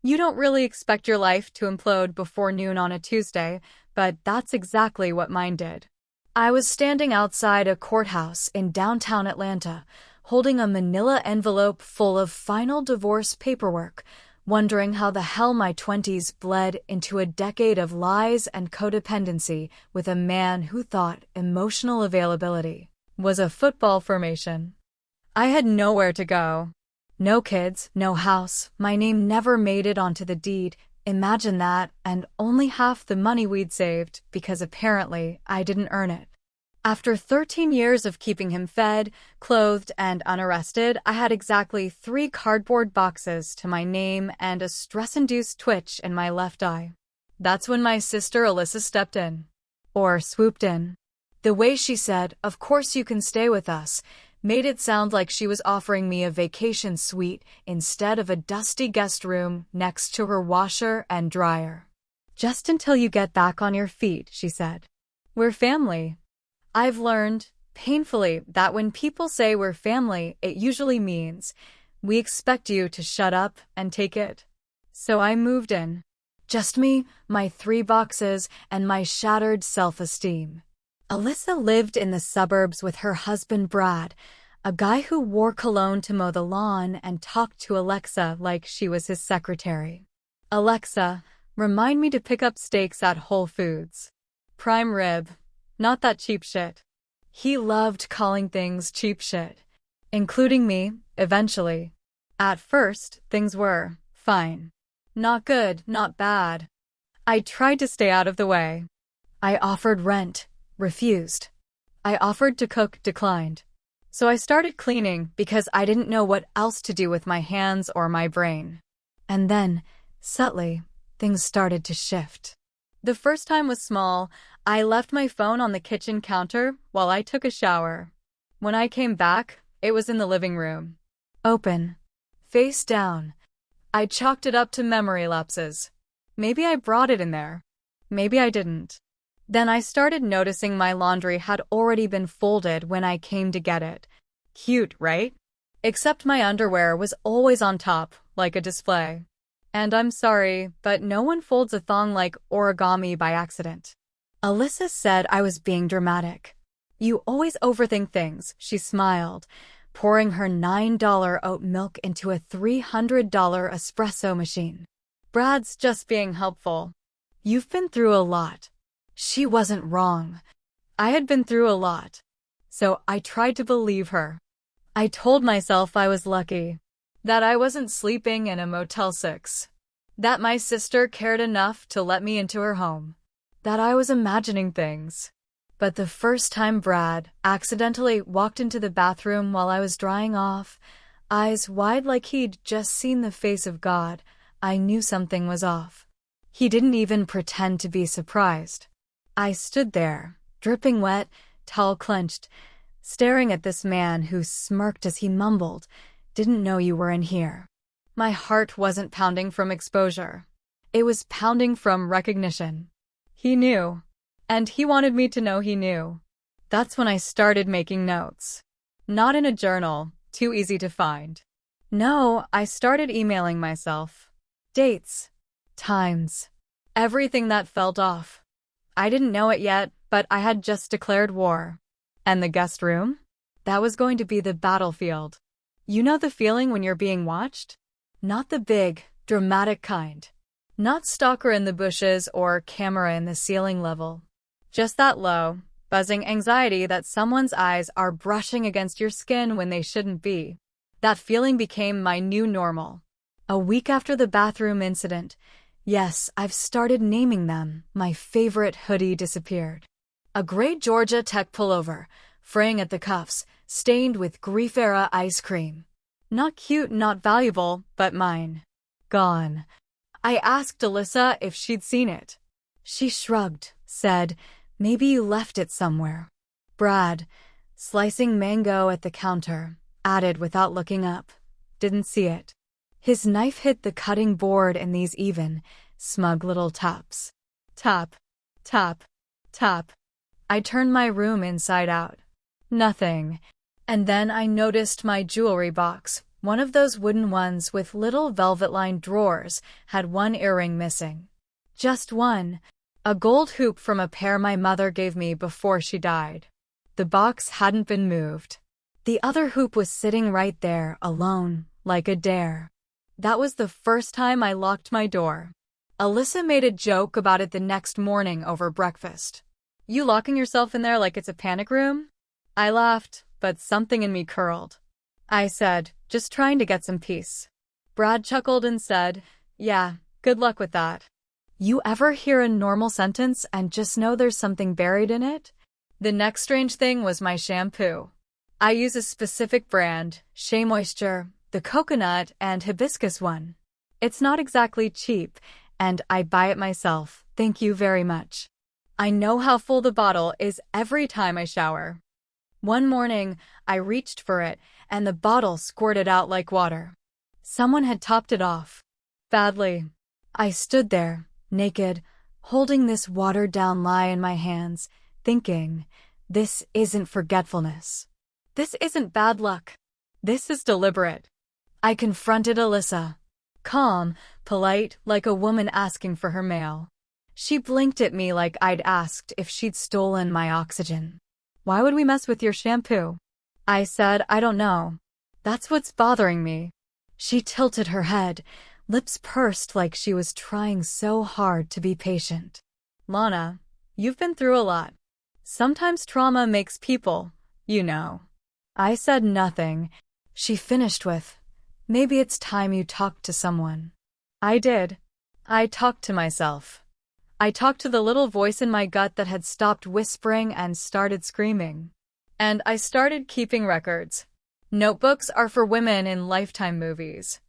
You don't really expect your life to implode before noon on a Tuesday, but that's exactly what mine did. I was standing outside a courthouse in downtown Atlanta, holding a manila envelope full of final divorce paperwork, wondering how the hell my 20s bled into a decade of lies and codependency with a man who thought emotional availability was a football formation. I had nowhere to go. No kids, no house, my name never made it onto the deed. Imagine that, and only half the money we'd saved because apparently I didn't earn it. After 13 years of keeping him fed, clothed, and unarrested, I had exactly 3 cardboard boxes to my name and a stress-induced twitch in my left eye. That's when my sister Alyssa stepped in. Or swooped in. The way she said, "Of course you can stay with us," made it sound like she was offering me a vacation suite instead of a dusty guest room next to her washer and dryer. "Just until you get back on your feet," she said. "We're family." I've learned, painfully, that when people say we're family, it usually means we expect you to shut up and take it. So I moved in. Just me, my 3 boxes, and my shattered self-esteem. Alyssa lived in the suburbs with her husband Brad, a guy who wore cologne to mow the lawn and talked to Alexa like she was his secretary. "Alexa, remind me to pick up steaks at Whole Foods. Prime rib. Not that cheap shit." He loved calling things cheap shit, including me, eventually. At first, things were fine. Not good, not bad. I tried to stay out of the way. I offered rent. Refused. I offered to cook, declined. So I started cleaning because I didn't know what else to do with my hands or my brain. And then, subtly, things started to shift. The first time was small. I left my phone on the kitchen counter while I took a shower. When I came back, it was in the living room. Open. Face down. I chalked it up to memory lapses. Maybe I brought it in there. Maybe I didn't. Then I started noticing my laundry had already been folded when I came to get it. Cute, right? Except my underwear was always on top, like a display. And I'm sorry, but no one folds a thong like origami by accident. Alyssa said I was being dramatic. "You always overthink things," she smiled, pouring her $9 oat milk into a $300 espresso machine. "Brad's just being helpful. You've been through a lot." She wasn't wrong. I had been through a lot. So I tried to believe her. I told myself I was lucky. That I wasn't sleeping in a Motel 6. That my sister cared enough to let me into her home. That I was imagining things. But the first time Brad accidentally walked into the bathroom while I was drying off, eyes wide like he'd just seen the face of God, I knew something was off. He didn't even pretend to be surprised. I stood there, dripping wet, towel clenched, staring at this man who smirked as he mumbled, "Didn't know you were in here." My heart wasn't pounding from exposure. It was pounding from recognition. He knew. And he wanted me to know he knew. That's when I started making notes. Not in a journal, too easy to find. No, I started emailing myself. Dates. Times. Everything that felt off. I didn't know it yet, but I had just declared war. And the guest room? That was going to be the battlefield. You know the feeling when you're being watched? Not the big, dramatic kind. Not stalker in the bushes or camera in the ceiling level. Just that low, buzzing anxiety that someone's eyes are brushing against your skin when they shouldn't be. That feeling became my new normal. A week after the bathroom incident, yes, I've started naming them, my favorite hoodie disappeared. A gray Georgia Tech pullover, fraying at the cuffs, stained with grief-era ice cream. Not cute, not valuable, but mine. Gone. I asked Alyssa if she'd seen it. She shrugged, said, "Maybe you left it somewhere." Brad, slicing mango at the counter, added without looking up, "Didn't see it." His knife hit the cutting board in these even, smug little taps. Tap, tap, tap. I turned my room inside out. Nothing. And then I noticed my jewelry box, One of those wooden ones with little velvet-lined drawers had one earring missing. Just one, a gold hoop from a pair my mother gave me before she died. The box hadn't been moved. The other hoop was sitting right there, alone, like a dare. That was the first time I locked my door. Alyssa made a joke about it the next morning over breakfast. "You locking yourself in there like it's a panic room?" I laughed, but something in me curled. I said, "Just trying to get some peace." Brad chuckled and said, "Yeah, good luck with that." You ever hear a normal sentence and just know there's something buried in it? The next strange thing was my shampoo. I use a specific brand, Shea Moisture, the coconut and hibiscus one. It's not exactly cheap, and I buy it myself, thank you very much. I know how full the bottle is every time I shower. One morning, I reached for it, and the bottle squirted out like water. Someone had topped it off. Badly. I stood there, naked, holding this watered-down lie in my hands, thinking, this isn't forgetfulness. This isn't bad luck. This is deliberate. I confronted Alyssa. Calm, polite, like a woman asking for her mail. She blinked at me like I'd asked if she'd stolen my oxygen. "Why would we mess with your shampoo?" I said, "I don't know. That's what's bothering me." She tilted her head, lips pursed like she was trying so hard to be patient. "Lana, you've been through a lot. Sometimes trauma makes people, you know." I said nothing. She finished with, "Maybe it's time you talked to someone." I did. I talked to myself. I talked to the little voice in my gut that had stopped whispering and started screaming. And I started keeping records. Notebooks are for women in Lifetime movies.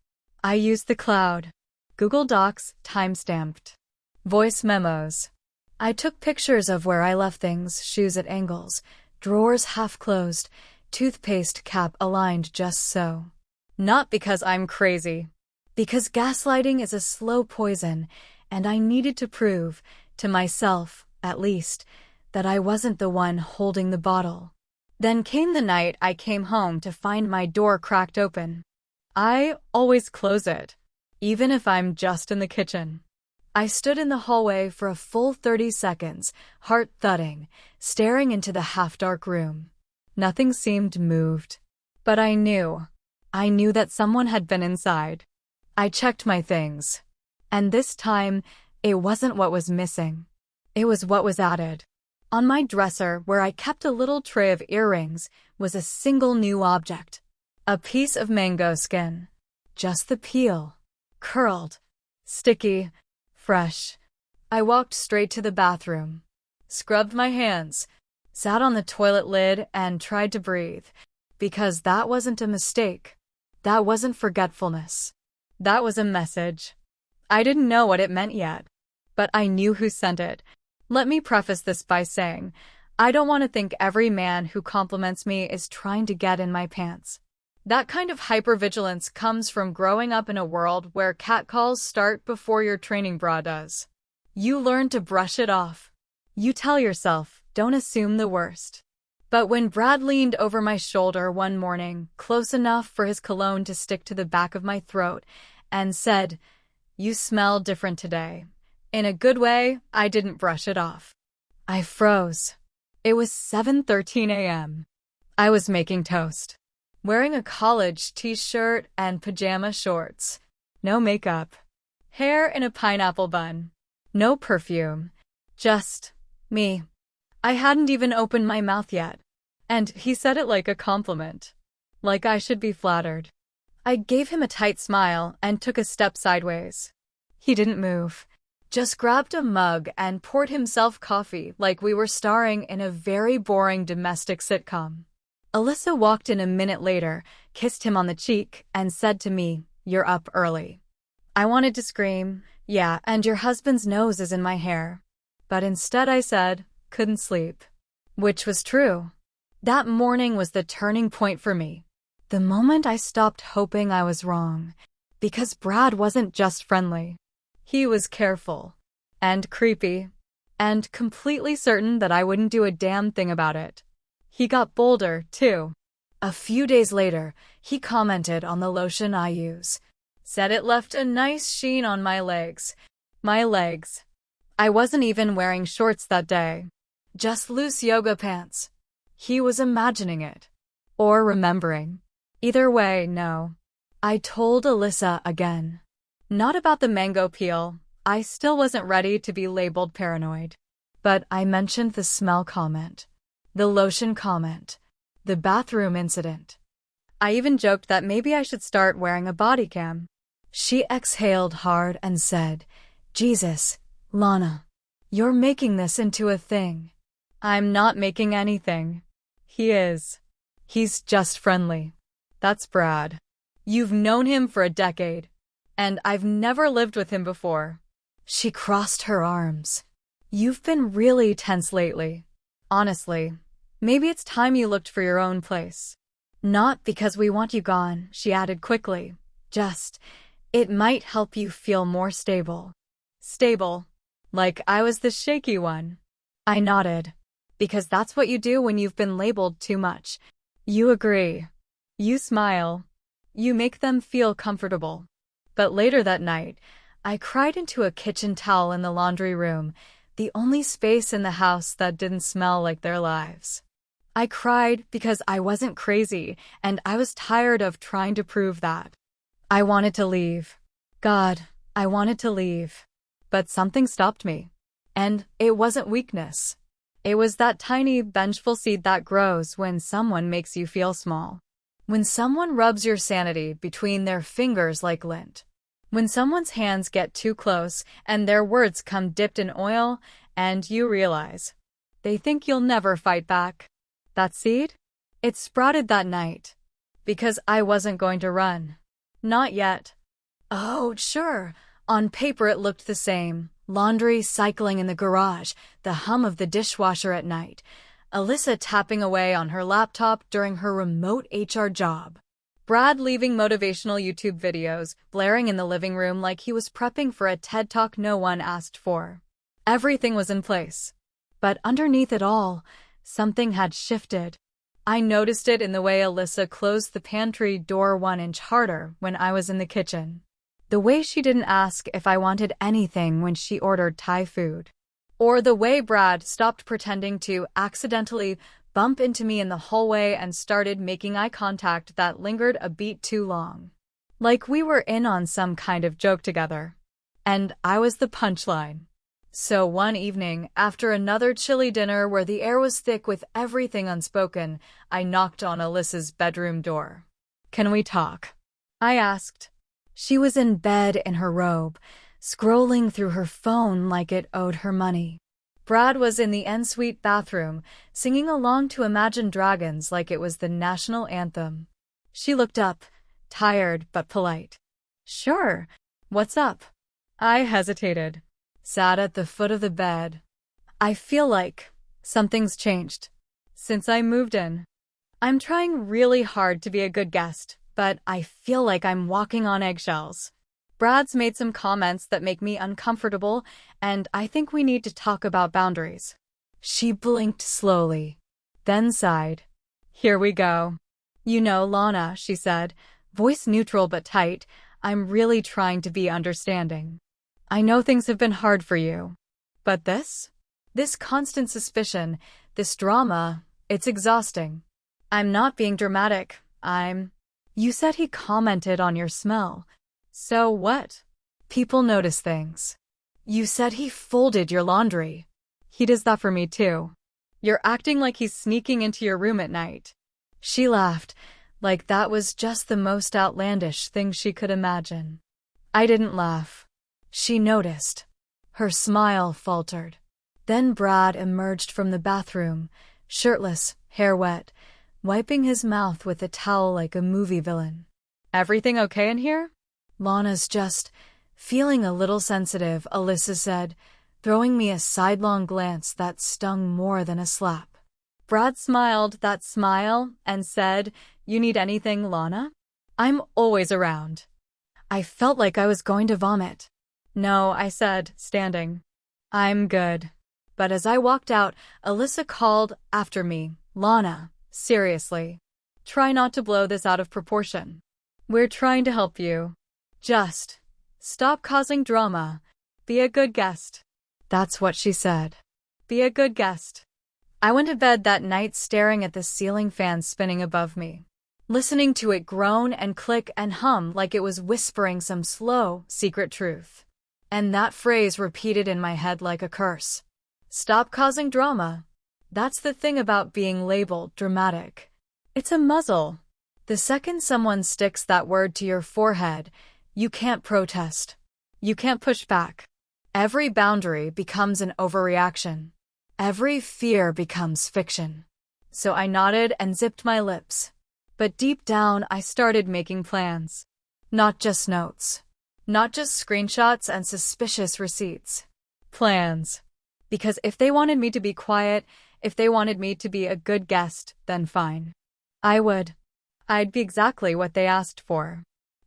I used the cloud. Google Docs, time-stamped. Voice memos. I took pictures of where I left things, shoes at angles, drawers half closed, toothpaste cap aligned just so. Not because I'm crazy. Because gaslighting is a slow poison, and I needed to prove, to myself, at least, that I wasn't the one holding the bottle. Then came the night I came home to find my door cracked open. I always close it, even if I'm just in the kitchen. I stood in the hallway for a full 30 seconds, heart thudding, staring into the half-dark room. Nothing seemed moved. But I knew that someone had been inside. I checked my things. And this time, it wasn't what was missing. It was what was added. On my dresser, where I kept a little tray of earrings, was a single new object. A piece of mango skin. Just the peel. Curled. Sticky. Fresh. I walked straight to the bathroom. Scrubbed my hands. Sat on the toilet lid and tried to breathe. Because that wasn't a mistake. That wasn't forgetfulness. That was a message. I didn't know what it meant yet. But I knew who sent it. Let me preface this by saying, I don't want to think every man who compliments me is trying to get in my pants. That kind of hypervigilance comes from growing up in a world where catcalls start before your training bra does. You learn to brush it off. You tell yourself, don't assume the worst. But when Brad leaned over my shoulder one morning, close enough for his cologne to stick to the back of my throat, and said, "You smell different today," in a good way, I didn't brush it off. I froze. It was 7:13 a.m. I was making toast. Wearing a college t-shirt and pajama shorts. No makeup. Hair in a pineapple bun. No perfume. Just me. I hadn't even opened my mouth yet. And he said it like a compliment. Like I should be flattered. I gave him a tight smile and took a step sideways. He didn't move. Just grabbed a mug and poured himself coffee like we were starring in a very boring domestic sitcom. Alyssa walked in a minute later, kissed him on the cheek, and said to me, "You're up early." I wanted to scream, "Yeah, and your husband's nose is in my hair." But instead I said, "Couldn't sleep." Which was true. That morning was the turning point for me. The moment I stopped hoping I was wrong. Because Brad wasn't just friendly. He was careful. And creepy. And completely certain that I wouldn't do a damn thing about it. He got bolder, too. A few days later, He commented on the lotion I use. Said it left a nice sheen on my legs. My legs. I wasn't even wearing shorts that day. Just loose yoga pants. He was imagining it. Or remembering. Either way, no. I told Alyssa again. Not about the mango peel. I still wasn't ready to be labeled paranoid. But I mentioned the smell comment. The lotion comment. The bathroom incident. I even joked that maybe I should start wearing a body cam. She exhaled hard and said, Jesus, Lana, you're making this into a thing. I'm not making anything. He is. He's just friendly. That's Brad. You've known him for a decade, and I've never lived with him before. She crossed her arms. You've been really tense lately. Honestly, maybe it's time you looked for your own place. Not because we want you gone, she added quickly. Just, it might help you feel more stable. Stable. Like I was the shaky one. I nodded. Because that's what you do when you've been labeled too much. You agree. You smile. You make them feel comfortable. But later that night, I cried into a kitchen towel in the laundry room, the only space in the house that didn't smell like their lives. I cried because I wasn't crazy, and I was tired of trying to prove that. I wanted to leave. God, I wanted to leave. But something stopped me. And it wasn't weakness. It was that tiny, vengeful seed that grows when someone makes you feel small. When someone rubs your sanity between their fingers like lint. When someone's hands get too close and their words come dipped in oil and you realize they think you'll never fight back. That seed? It sprouted that night. Because I wasn't going to run. Not yet. Oh, sure. On paper it looked the same. Laundry cycling in the garage, the hum of the dishwasher at night, Alyssa tapping away on her laptop during her remote HR job, Brad leaving motivational YouTube videos, blaring in the living room like he was prepping for a TED Talk no one asked for. Everything was in place. But underneath it all, something had shifted. I noticed it in the way Alyssa closed the pantry door 1 inch harder when I was in the kitchen. The way she didn't ask if I wanted anything when she ordered Thai food. Or the way Brad stopped pretending to accidentally bump into me in the hallway and started making eye contact that lingered a beat too long. Like we were in on some kind of joke together. And I was the punchline. So one evening, after another chilly dinner where the air was thick with everything unspoken, I knocked on Alyssa's bedroom door. Can we talk? I asked. She was in bed in her robe, scrolling through her phone like it owed her money. Brad was in the ensuite bathroom, singing along to Imagine Dragons like it was the national anthem. She looked up, tired but polite. Sure. What's up? I hesitated. Sat at the foot of the bed. I feel like something's changed since I moved in. I'm trying really hard to be a good guest, but I feel like I'm walking on eggshells. Brad's made some comments that make me uncomfortable, and I think we need to talk about boundaries. She blinked slowly, then sighed. Here we go. You know, Lana, she said, voice neutral but tight, I'm really trying to be understanding. I know things have been hard for you. But this constant suspicion, this drama, it's exhausting. I'm not being dramatic, You said he commented on your smell. So what? People notice things. You said he folded your laundry. He does that for me too. You're acting like he's sneaking into your room at night. She laughed, like that was just the most outlandish thing she could imagine. I didn't laugh. She noticed. Her smile faltered. Then Brad emerged from the bathroom, shirtless, hair wet, wiping his mouth with a towel like a movie villain. Everything okay in here? Lana's just feeling a little sensitive, Alyssa said, throwing me a sidelong glance that stung more than a slap. Brad smiled that smile and said, You need anything, Lana? I'm always around. I felt like I was going to vomit. No, I said, standing. I'm good. But as I walked out, Alyssa called after me, Lana. Seriously. Try not to blow this out of proportion. We're trying to help you. Just stop causing drama. Be a good guest. That's what she said. Be a good guest. I went to bed that night staring at the ceiling fan spinning above me, listening to it groan and click and hum like it was whispering some slow, secret truth. And that phrase repeated in my head like a curse. Stop causing drama. That's the thing about being labeled dramatic. It's a muzzle. The second someone sticks that word to your forehead, you can't protest. You can't push back. Every boundary becomes an overreaction. Every fear becomes fiction. So I nodded and zipped my lips. But deep down, I started making plans. Not just notes. Not just screenshots and suspicious receipts. Plans. Because if they wanted me to be quiet, if they wanted me to be a good guest, then fine. I would. I'd be exactly what they asked for.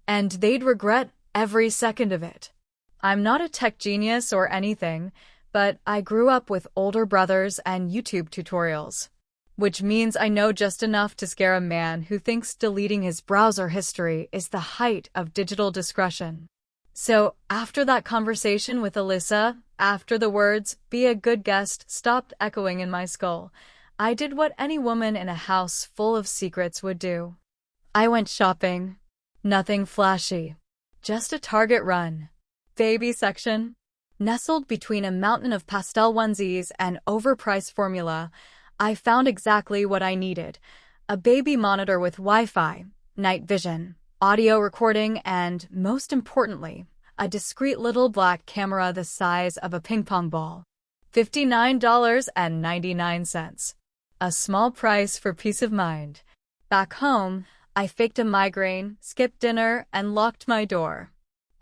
And they'd regret every second of it. I'm not a tech genius or anything, but I grew up with older brothers and YouTube tutorials, which means I know just enough to scare a man who thinks deleting his browser history is the height of digital discretion. So, after that conversation with Alyssa, after the words, "be a good guest," stopped echoing in my skull, I did what any woman in a house full of secrets would do. I went shopping. Nothing flashy. Just a Target run. Baby section. Nestled between a mountain of pastel onesies and overpriced formula, I found exactly what I needed. A baby monitor with Wi-Fi, night vision, audio recording, and, most importantly, a discreet little black camera the size of a ping-pong ball. $59.99. A small price for peace of mind. Back home, I faked a migraine, skipped dinner, and locked my door.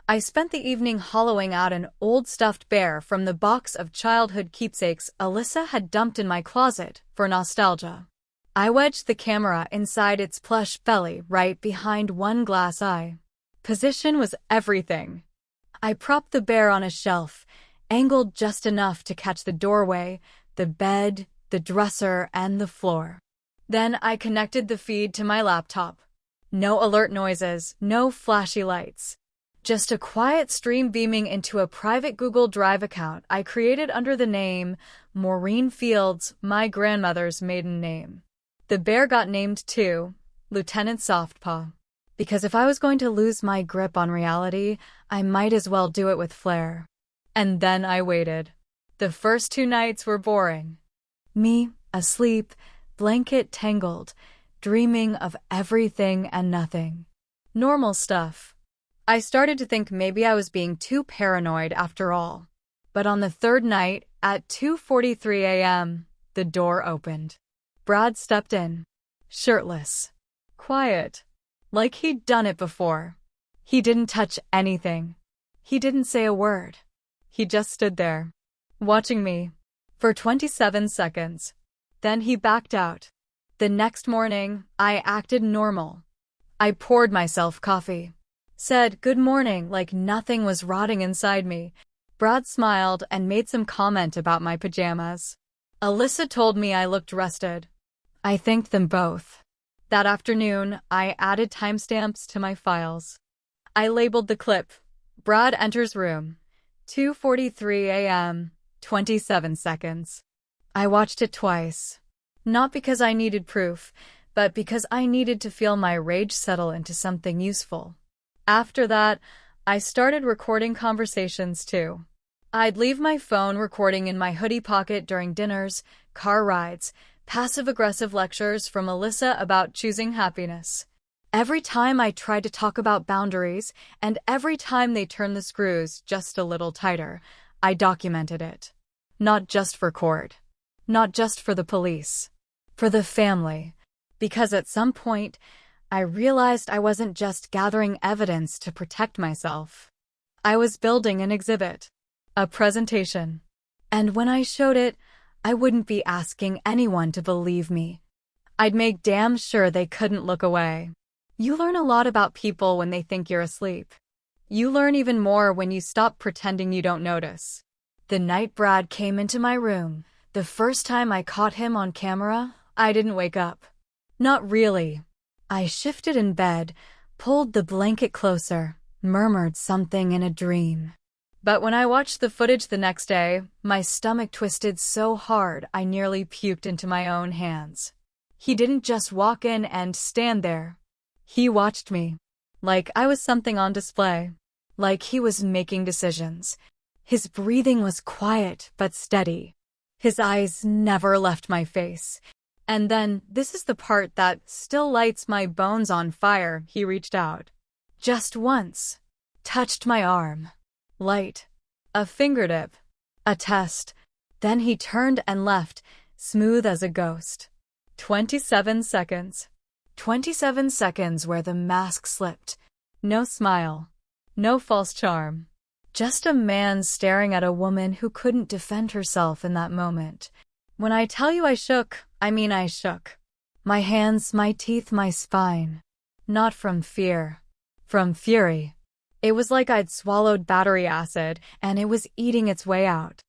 I spent the evening hollowing out an old stuffed bear from the box of childhood keepsakes Alyssa had dumped in my closet for nostalgia. I wedged the camera inside its plush belly right behind one glass eye. Position was everything. I propped the bear on a shelf, angled just enough to catch the doorway, the bed, the dresser, and the floor. Then I connected the feed to my laptop. No alert noises, no flashy lights. Just a quiet stream beaming into a private Google Drive account I created under the name Maureen Fields, my grandmother's maiden name. The bear got named too, Lieutenant Softpaw. Because if I was going to lose my grip on reality, I might as well do it with flair. And then I waited. The first 2 nights were boring. Me, asleep, blanket tangled, dreaming of everything and nothing. Normal stuff. I started to think maybe I was being too paranoid after all. But on the 3rd night, at 2:43 a.m., the door opened. Brad stepped in. Shirtless. Quiet. Like he'd done it before. He didn't touch anything. He didn't say a word. He just stood there, watching me, for 27 seconds. Then he backed out. The next morning, I acted normal. I poured myself coffee. Said good morning like nothing was rotting inside me. Brad smiled and made some comment about my pajamas. Alyssa told me I looked rested. I thanked them both. That afternoon, I added timestamps to my files. I labeled the clip, Brad enters room, 2:43 a.m., 27 seconds. I watched it twice. Not because I needed proof, but because I needed to feel my rage settle into something useful. After that, I started recording conversations too. I'd leave my phone recording in my hoodie pocket during dinners, car rides, passive-aggressive lectures from Alyssa about choosing happiness. Every time I tried to talk about boundaries, and every time they turned the screws just a little tighter, I documented it. Not just for court. Not just for the police. For the family. Because at some point, I realized I wasn't just gathering evidence to protect myself. I was building an exhibit. A presentation. And when I showed it, I wouldn't be asking anyone to believe me. I'd make damn sure they couldn't look away. You learn a lot about people when they think you're asleep. You learn even more when you stop pretending you don't notice. The night Brad came into my room, the first time I caught him on camera, I didn't wake up. Not really. I shifted in bed, pulled the blanket closer, murmured something in a dream. But when I watched the footage the next day, my stomach twisted so hard I nearly puked into my own hands. He didn't just walk in and stand there. He watched me. Like I was something on display. Like he was making decisions. His breathing was quiet but steady. His eyes never left my face. And then, this is the part that still lights my bones on fire, he reached out. Just once. Touched my arm. Light. A fingertip. A test. Then he turned and left, smooth as a ghost. 27 seconds. 27 seconds where the mask slipped. No smile. No false charm. Just a man staring at a woman who couldn't defend herself in that moment. When I tell you I shook, I mean I shook. My hands, my teeth, my spine. Not from fear. From fury. It was like I'd swallowed battery acid, and it was eating its way out.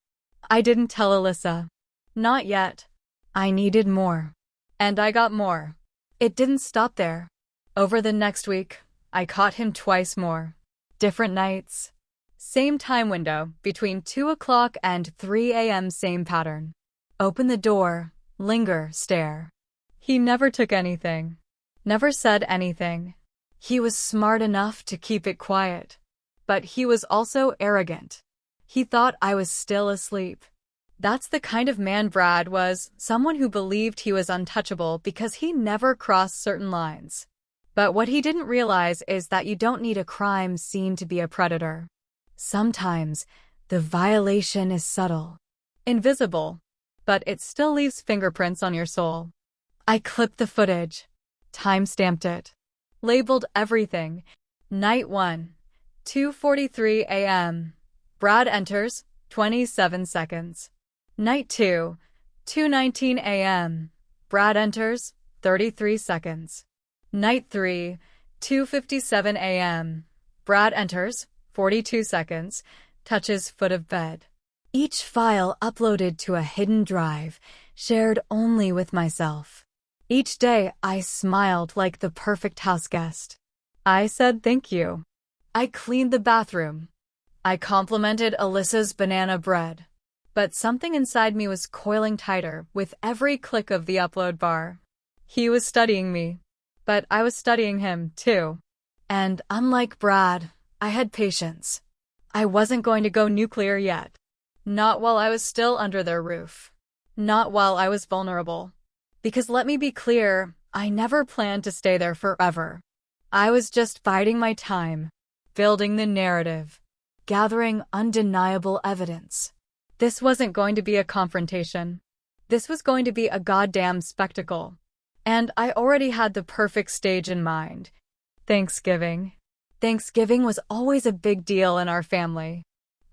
I didn't tell Alyssa. Not yet. I needed more. And I got more. It didn't stop there. Over the next week, I caught him twice more. Different nights. Same time window, between 2 o'clock and 3 a.m. same pattern. Open the door, linger, stare. He never took anything. Never said anything. He was smart enough to keep it quiet. But he was also arrogant. He thought I was still asleep. That's the kind of man Brad was, someone who believed he was untouchable because he never crossed certain lines. But what he didn't realize is that you don't need a crime scene to be a predator. Sometimes, the violation is subtle. Invisible. But it still leaves fingerprints on your soul. I clipped the footage. Time-stamped it. Labeled everything. Night 1. 2:43 a.m. Brad enters, 27 seconds. Night 2. 2:19 a.m. Brad enters, 33 seconds. Night 3. 2:57 a.m. Brad enters, 42 seconds, touches foot of bed. Each file uploaded to a hidden drive, shared only with myself. Each day I smiled like the perfect houseguest. I said thank you. I cleaned the bathroom. I complimented Alyssa's banana bread. But something inside me was coiling tighter with every click of the upload bar. He was studying me. But I was studying him, too. And unlike Brad, I had patience. I wasn't going to go nuclear yet. Not while I was still under their roof. Not while I was vulnerable. Because let me be clear, I never planned to stay there forever. I was just biding my time, building the narrative, gathering undeniable evidence. This wasn't going to be a confrontation. This was going to be a goddamn spectacle. And I already had the perfect stage in mind. Thanksgiving. Thanksgiving was always a big deal in our family.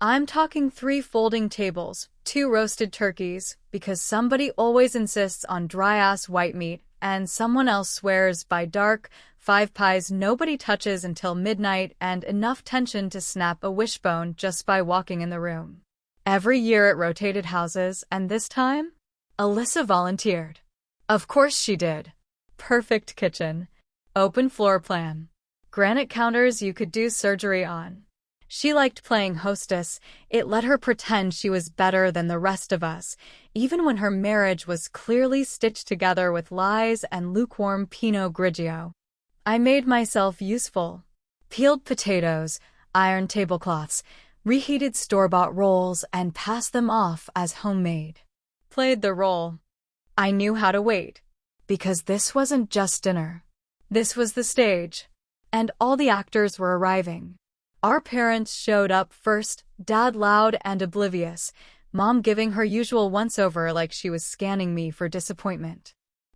I'm talking 3 folding tables, 2 roasted turkeys, because somebody always insists on dry-ass white meat, and someone else swears by dark, 5 pies nobody touches until midnight, and enough tension to snap a wishbone just by walking in the room. Every year it rotated houses, and this time, Alyssa volunteered. Of course she did. Perfect kitchen. Open floor plan. Granite counters you could do surgery on. She liked playing hostess. It let her pretend she was better than the rest of us, even when her marriage was clearly stitched together with lies and lukewarm Pinot Grigio. I made myself useful. Peeled potatoes, ironed tablecloths, reheated store-bought rolls, and passed them off as homemade. Played the role. I knew how to wait. Because this wasn't just dinner. This was the stage. And all the actors were arriving. Our parents showed up first, Dad loud and oblivious, Mom giving her usual once-over like she was scanning me for disappointment.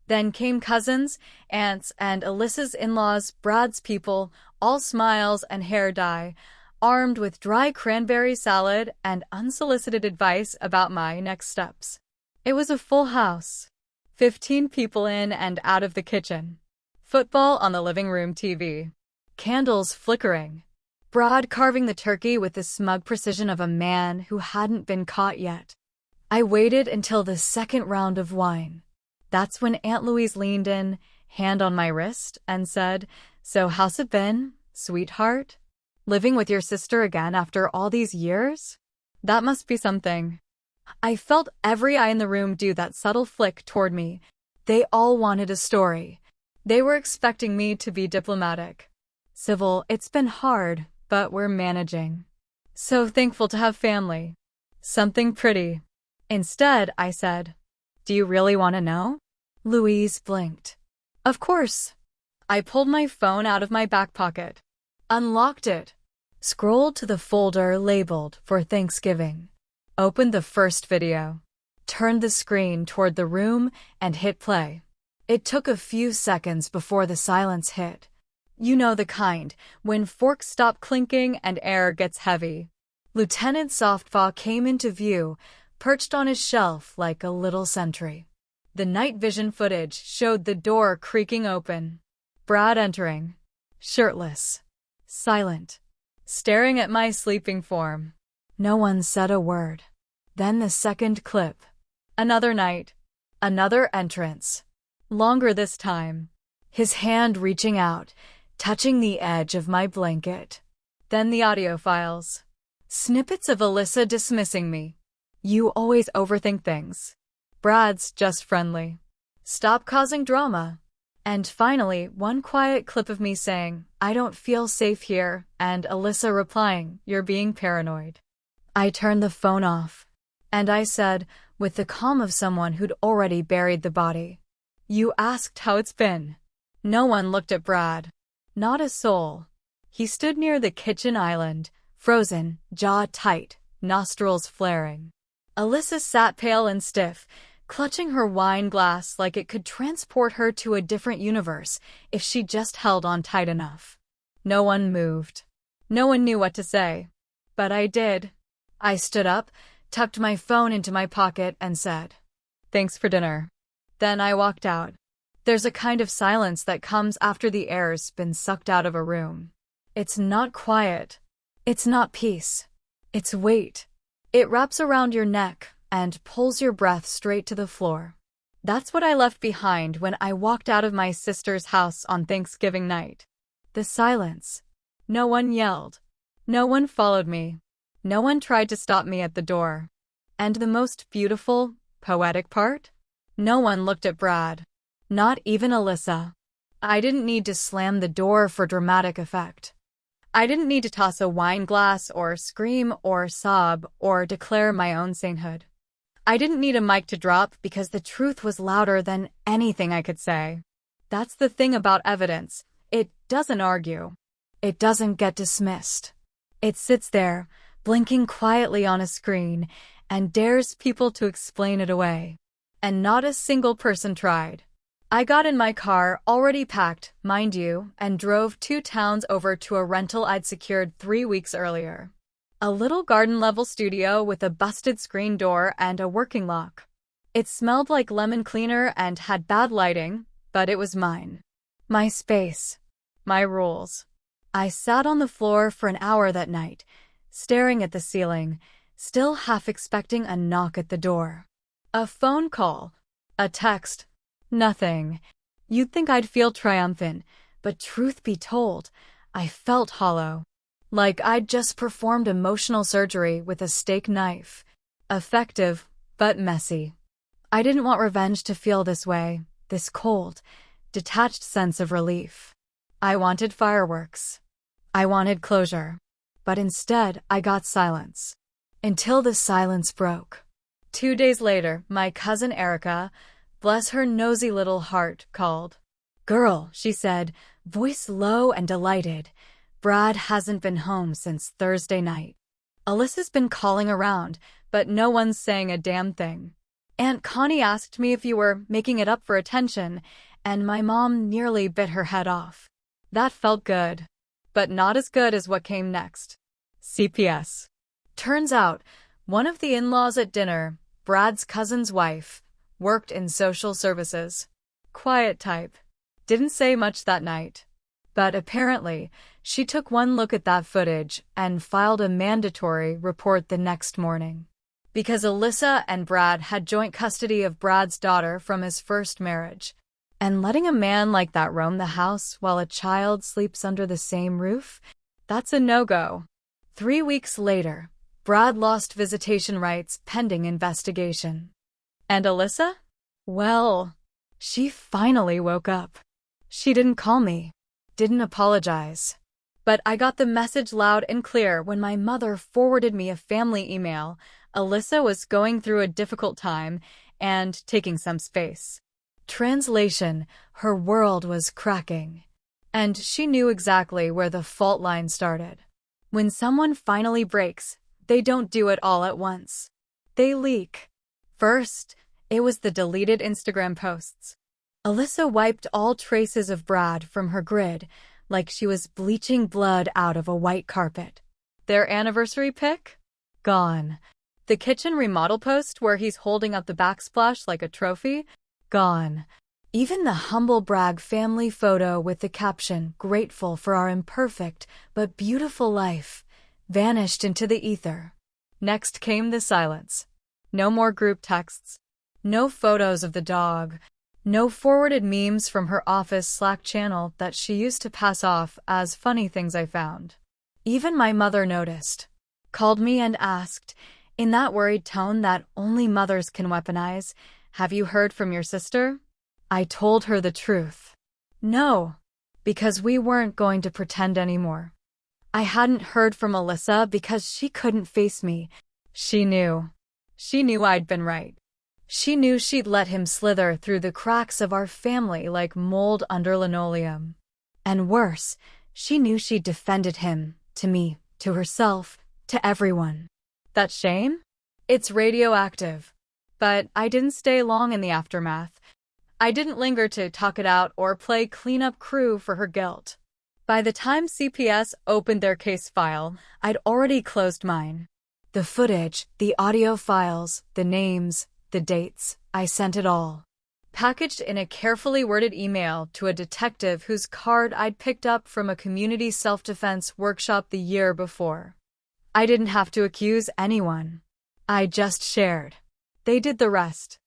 Then came cousins, aunts, and Alyssa's in-laws, Brad's people, all smiles and hair dye, armed with dry cranberry salad and unsolicited advice about my next steps. It was a full house. 15 people in and out of the kitchen. Football on the living room TV. Candles flickering. Brad carving the turkey with the smug precision of a man who hadn't been caught yet. I waited until the second round of wine. That's when Aunt Louise leaned in, hand on my wrist, and said, "So how's it been, sweetheart? Living with your sister again after all these years? That must be something." I felt every eye in the room do that subtle flick toward me. They all wanted a story. They were expecting me to be diplomatic. Civil, "It's been hard, but we're managing. So thankful to have family. Something pretty." Instead, I said, "Do you really want to know?" Louise blinked. "Of course." I pulled my phone out of my back pocket, unlocked it, scrolled to the folder labeled for Thanksgiving, opened the first video, turned the screen toward the room, and hit play. It took a few seconds before the silence hit. You know the kind, when forks stop clinking and air gets heavy. Lieutenant Softpaw came into view, perched on his shelf like a little sentry. The night vision footage showed the door creaking open. Brad entering, shirtless, silent, staring at my sleeping form. No one said a word. Then the second clip. Another night. Another entrance. Longer this time. His hand reaching out, touching the edge of my blanket. Then the audio files. Snippets of Alyssa dismissing me. "You always overthink things. Brad's just friendly. Stop causing drama." And finally, one quiet clip of me saying, "I don't feel safe here," and Alyssa replying, "You're being paranoid." I turned the phone off, and I said, with the calm of someone who'd already buried the body, "You asked how it's been." No one looked at Brad. Not a soul. He stood near the kitchen island, frozen, jaw tight, nostrils flaring. Alyssa sat pale and stiff, clutching her wine glass like it could transport her to a different universe if she just held on tight enough. No one moved. No one knew what to say. But I did. I stood up, tucked my phone into my pocket, and said, "Thanks for dinner." Then I walked out. There's a kind of silence that comes after the air's been sucked out of a room. It's not quiet. It's not peace. It's weight. It wraps around your neck and pulls your breath straight to the floor. That's what I left behind when I walked out of my sister's house on Thanksgiving night. The silence. No one yelled. No one followed me. No one tried to stop me at the door. And the most beautiful, poetic part? No one looked at Brad. Not even Alyssa. I didn't need to slam the door for dramatic effect. I didn't need to toss a wine glass or scream or sob or declare my own sainthood. I didn't need a mic to drop because the truth was louder than anything I could say. That's the thing about evidence. It doesn't argue. It doesn't get dismissed. It sits there, blinking quietly on a screen, and dares people to explain it away. And not a single person tried. I got in my car, already packed, mind you, and drove 2 towns over to a rental I'd secured 3 weeks earlier. A little garden-level studio with a busted screen door and a working lock. It smelled like lemon cleaner and had bad lighting, but it was mine. My space. My rules. I sat on the floor for an hour that night, staring at the ceiling, still half expecting a knock at the door. A phone call. A text. Nothing. You'd think I'd feel triumphant, but truth be told, I felt hollow. Like I'd just performed emotional surgery with a steak knife. Effective, but messy. I didn't want revenge to feel this way, this cold, detached sense of relief. I wanted fireworks. I wanted closure. But instead, I got silence. Until the silence broke. 2 days later, my cousin Erica, bless her nosy little heart, called. "Girl," she said, voice low and delighted, "Brad hasn't been home since Thursday night. Alyssa's been calling around, but no one's saying a damn thing. Aunt Connie asked me if you were making it up for attention, and my mom nearly bit her head off." That felt good. But not as good as what came next. CPS. Turns out, one of the in-laws at dinner, Brad's cousin's wife, worked in social services. Quiet type. Didn't say much that night. But apparently, she took one look at that footage and filed a mandatory report the next morning. Because Alyssa and Brad had joint custody of Brad's daughter from his first marriage. And letting a man like that roam the house while a child sleeps under the same roof? That's a no-go. 3 weeks later, Brad lost visitation rights pending investigation. And Alyssa? Well, she finally woke up. She didn't call me, didn't apologize. But I got the message loud and clear when my mother forwarded me a family email. Alyssa was going through a difficult time and taking some space. Translation: her world was cracking. And she knew exactly where the fault line started. When someone finally breaks, they don't do it all at once. They leak. First, it was the deleted Instagram posts. Alyssa wiped all traces of Brad from her grid, like she was bleaching blood out of a white carpet. Their anniversary pic? Gone. The kitchen remodel post where he's holding up the backsplash like a trophy? Gone. Even the humble brag family photo with the caption, "Grateful for our imperfect but beautiful life," vanished into the ether. Next came the silence. No more group texts. No photos of the dog. No forwarded memes from her office Slack channel that she used to pass off as funny things I found. Even my mother noticed. Called me and asked, in that worried tone that only mothers can weaponize, "Have you heard from your sister?" I told her the truth. No, because we weren't going to pretend anymore. I hadn't heard from Alyssa because she couldn't face me. She knew. She knew I'd been right. She knew she'd let him slither through the cracks of our family like mold under linoleum. And worse, she knew she'd defended him, to me, to herself, to everyone. That shame? It's radioactive. But I didn't stay long in the aftermath. I didn't linger to talk it out or play cleanup crew for her guilt. By the time CPS opened their case file, I'd already closed mine. The footage, the audio files, the names, the dates, I sent it all. Packaged in a carefully worded email to a detective whose card I'd picked up from a community self-defense workshop the year before. I didn't have to accuse anyone. I just shared. They did the rest.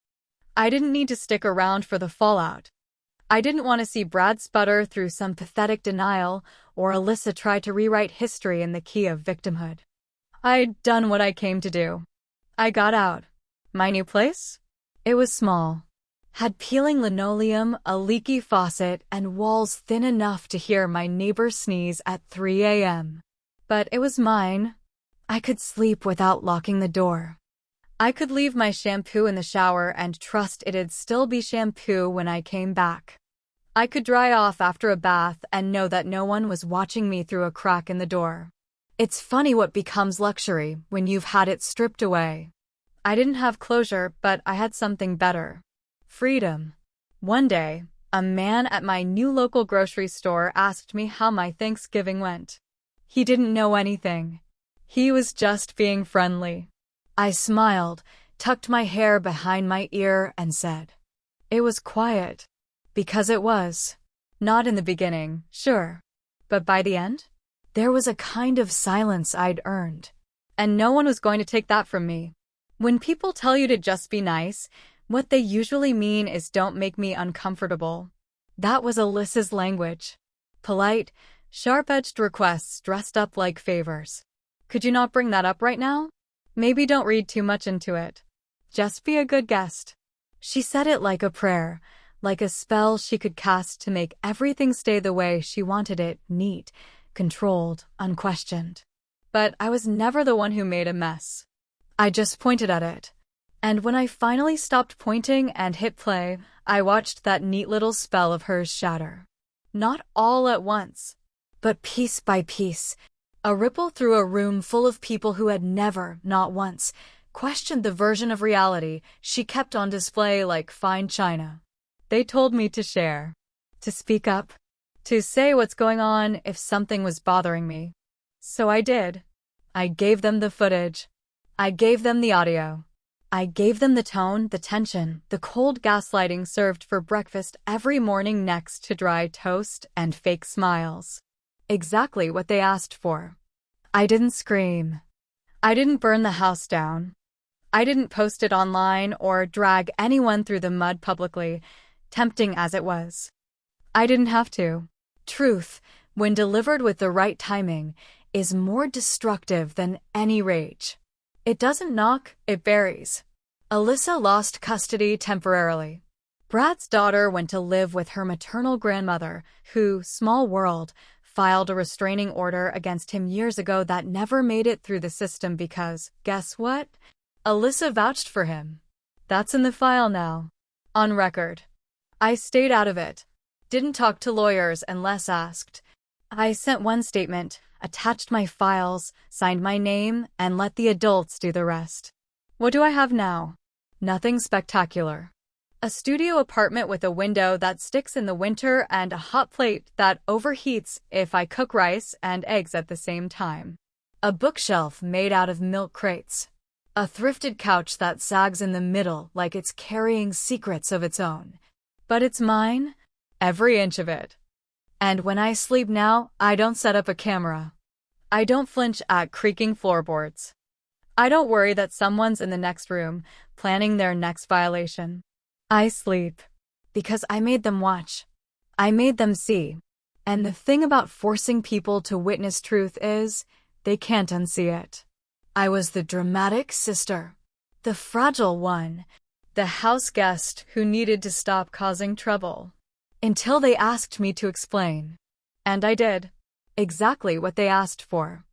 I didn't need to stick around for the fallout. I didn't want to see Brad sputter through some pathetic denial or Alyssa try to rewrite history in the key of victimhood. I'd done what I came to do. I got out. My new place? It was small. Had peeling linoleum, a leaky faucet, and walls thin enough to hear my neighbor sneeze at 3 a.m. But it was mine. I could sleep without locking the door. I could leave my shampoo in the shower and trust it'd still be shampoo when I came back. I could dry off after a bath and know that no one was watching me through a crack in the door. It's funny what becomes luxury when you've had it stripped away. I didn't have closure, but I had something better. Freedom. One day, a man at my new local grocery store asked me how my Thanksgiving went. He didn't know anything. He was just being friendly. I smiled, tucked my hair behind my ear, and said, "It was quiet." Because it was. Not in the beginning, sure. But by the end, there was a kind of silence I'd earned. And no one was going to take that from me. When people tell you to just be nice, what they usually mean is don't make me uncomfortable. That was Alyssa's language. Polite, sharp-edged requests dressed up like favors. Could you not bring that up right now? Maybe don't read too much into it. Just be a good guest. She said it like a prayer, like a spell she could cast to make everything stay the way she wanted it, neat, controlled, unquestioned. But I was never the one who made a mess. I just pointed at it. And when I finally stopped pointing and hit play, I watched that neat little spell of hers shatter. Not all at once, but piece by piece. A ripple through a room full of people who had never, not once, questioned the version of reality she kept on display like fine china. They told me to share, to speak up, to say what's going on if something was bothering me. So I did. I gave them the footage. I gave them the audio. I gave them the tone, the tension, the cold gaslighting served for breakfast every morning next to dry toast and fake smiles. Exactly what they asked for. I didn't scream. I didn't burn the house down. I didn't post it online or drag anyone through the mud publicly. tempting as it was. I didn't have to. Truth, when delivered with the right timing, is more destructive than any rage. It doesn't knock, it buries. Alyssa lost custody temporarily. Brad's daughter went to live with her maternal grandmother, who, small world, filed a restraining order against him years ago that never made it through the system because, guess what? Alyssa vouched for him. That's in the file now. On record. I stayed out of it. Didn't talk to lawyers unless asked. I sent one statement, attached my files, signed my name, and let the adults do the rest. What do I have now? Nothing spectacular. A studio apartment with a window that sticks in the winter and a hot plate that overheats if I cook rice and eggs at the same time. A bookshelf made out of milk crates. A thrifted couch that sags in the middle like it's carrying secrets of its own. But it's mine, every inch of it. And when I sleep now, I don't set up a camera. I don't flinch at creaking floorboards. I don't worry that someone's in the next room, planning their next violation. I sleep. Because I made them watch. I made them see. And the thing about forcing people to witness truth is, they can't unsee it. I was the dramatic sister. The fragile one. The house guest who needed to stop causing trouble. Until they asked me to explain. And I did. Exactly what they asked for.